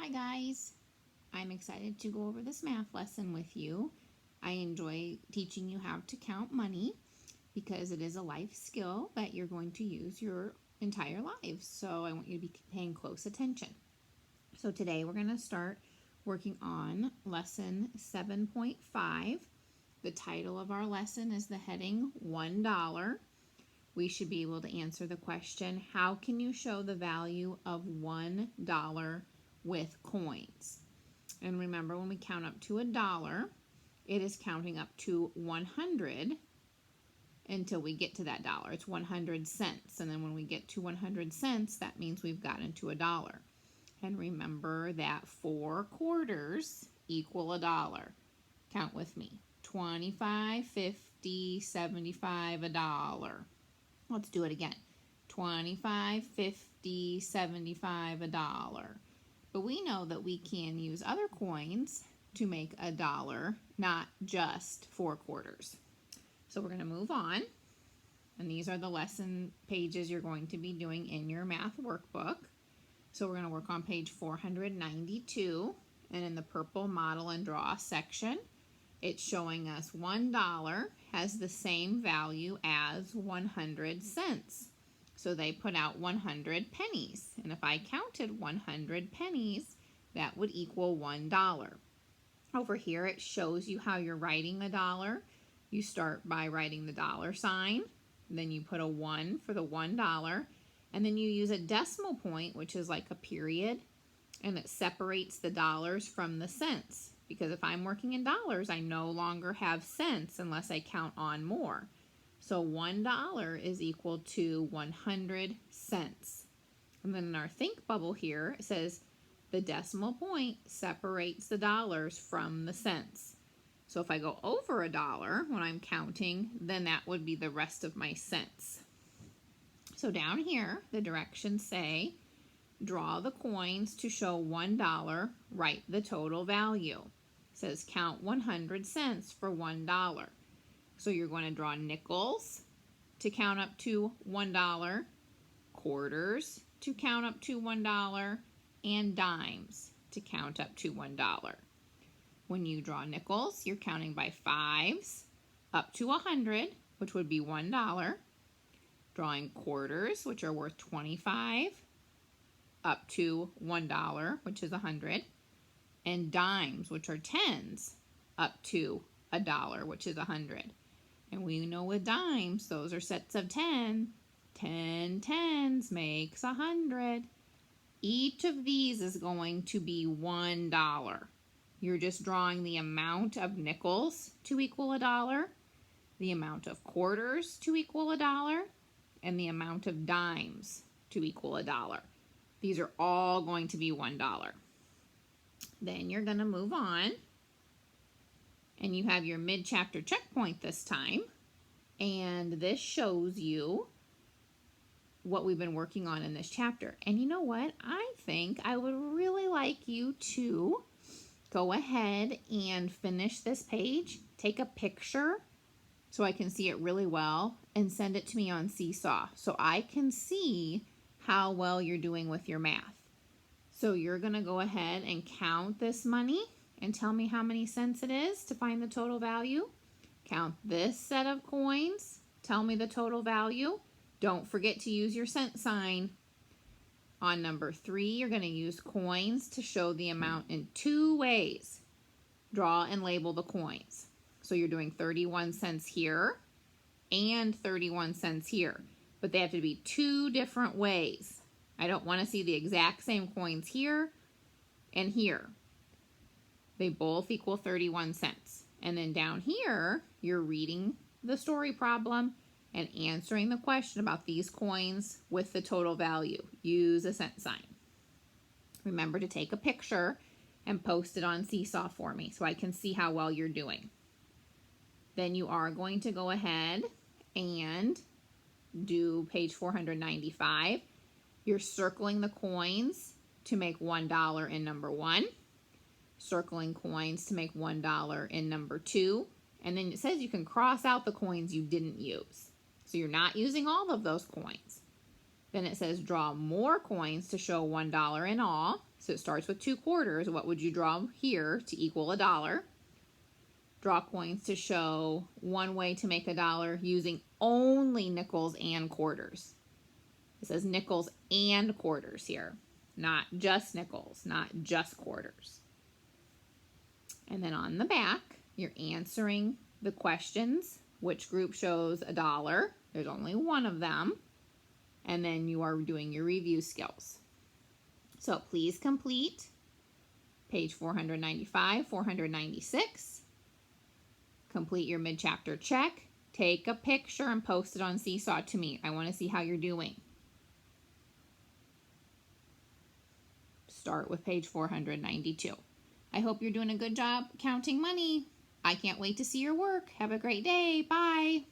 Hi guys, I'm excited to go over this math lesson with you. I enjoy teaching you how to count money because it is a life skill that you're going to use your entire lives. So I want you to be paying close attention. So today we're going to start working on lesson 7.5. The title of our lesson is the heading $1. We should be able to answer the question, how can you show the value of $1 with coins? And remember, when we count up to $1, it is counting up to 100 until we get to that dollar. It's 100 cents. And then when we get to 100 cents, that means we've gotten to $1. And remember that 4 quarters equal $1. Count with me. 25, 50, 75, $1. Let's do it again. 25, 50, 75, $1. But we know that we can use other coins to make $1, not just 4 quarters. So we're going to move on. And these are the lesson pages you're going to be doing in your math workbook. So we're going to work on page 492. And in the purple model and draw section, it's showing us $1 has the same value as 100 cents. So they put out 100 pennies. And if I counted 100 pennies, that would equal $1. Over here, it shows you how you're writing the dollar. You start by writing the dollar sign. Then you put a 1 for the $1. And then you use a decimal point, which is like a period. And it separates the dollars from the cents. Because if I'm working in dollars, I no longer have cents unless I count on more. So $1 is equal to 100 cents. And then in our think bubble here, it says the decimal point separates the dollars from the cents. So if I go over $1 when I'm counting, then that would be the rest of my cents. So down here, the directions say, draw the coins to show $1, write the total value. It says count 100 cents for $1. So you're going to draw nickels to count up to $1, quarters to count up to $1, and dimes to count up to $1. When you draw nickels, you're counting by fives up to 100, which would be $1. Drawing quarters, which are worth 25, up to $1, which is 100. And dimes, which are tens, up to $1, which is 100. And we know with dimes, those are sets of 10. 10 tens makes 100. Each of these is going to be $1. You're just drawing the amount of nickels to equal $1, the amount of quarters to equal $1, and the amount of dimes to equal $1. These are all going to be $1. Then you're going to move on. And you have your mid-chapter checkpoint this time. And this shows you what we've been working on in this chapter. And you know what? I think I would really like you to go ahead and finish this page. Take a picture so I can see it really well and send it to me on Seesaw so I can see how well you're doing with your math. So you're going to go ahead and count this money and tell me how many cents it is to find the total value. Count this set of coins. Tell me the total value. Don't forget to use your cent sign. On number 3, you're going to use coins to show the amount in 2 ways. Draw and label the coins. So you're doing 31 cents here and 31 cents here. But they have to be 2 different ways. I don't want to see the exact same coins here and here. They both equal 31 cents. And then down here, you're reading the story problem and answering the question about these coins with the total value. Use a cent sign. Remember to take a picture and post it on Seesaw for me so I can see how well you're doing. Then you are going to go ahead and do page 495. You're circling the coins to make $1 in number 1. Circling coins to make $1 in number 2. And then it says you can cross out the coins you didn't use. So you're not using all of those coins. Then it says draw more coins to show $1 in all. So it starts with 2 quarters. What would you draw here to equal $1? Draw coins to show one way to make $1 using only nickels and quarters. It says nickels and quarters here, not just nickels, not just quarters. And then on the back, you're answering the questions. Which group shows $1? There's only one of them. And then you are doing your review skills. So please complete page 495, 496. Complete your mid-chapter check. Take a picture and post it on Seesaw to me. I want to see how you're doing. Start with page 492. I hope you're doing a good job counting money. I can't wait to see your work. Have a great day. Bye.